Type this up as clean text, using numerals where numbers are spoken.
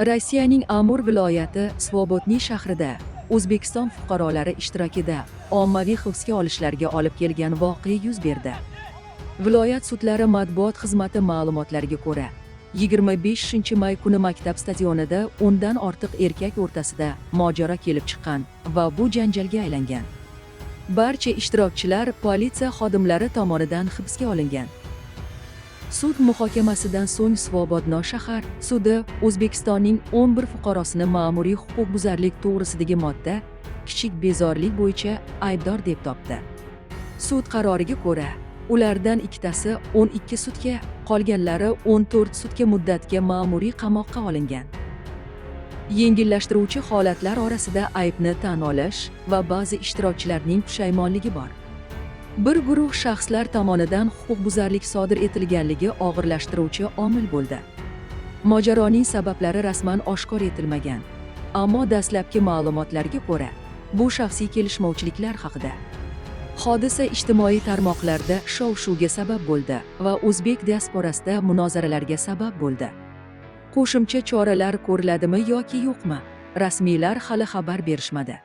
Rossiyaning Amur viloyati Svobodniy shahrida O'zbekiston fuqarolari ishtirokida ommaviy hibsga olishlarga olib kelgan voqea yuz berdi. Viloyat sudlari matbuot xizmati ma'lumotlariga ko'ra, 25-may kuni maktab stadionida 10 dan ortiq erkak o'rtasida mojaro kelib chiqqan va bu janjalga aylangan. Barcha ishtirokchilar politsiya xodimlari tomonidan hibsga olingan. Sud muhokamasidan so'ng Svobodnoy shahar sudi O'zbekistonning 11 fuqarosini ma'muriy huquqbuzarlik to'g'risidagi modda kichik bezorilik bo'yicha aybdor deb topdi. Sud qaroriga ko'ra, ulardan ikkitasi 12 sutka, qolganlari 14 sutka muddatga ma'muriy qamoqqa olingan. Yengillashtiruvchi holatlar orasida aybni tan olish va ba'zi ishtirokchilarning pushaymonligi bor. Bir guruh shaxslar tomonidan huquqbuzarlik sodir etilganligi og'irlashtiruvchi omil bo'ldi. Mojaroning sabablari rasman oshkor etilmagan, ammo dastlabki ma'lumotlarga ko'ra, bu shaxsiy kelishmovchiliklar haqida. Hodisa ijtimoiy tarmoqlarda shov-shuvga sabab bo'ldi va o'zbek diasporasida munozaralarga sabab bo'ldi. Qo'shimcha choralar ko'riladimi yoki yo'qmi? Rasmiylar hali xabar berishmadi.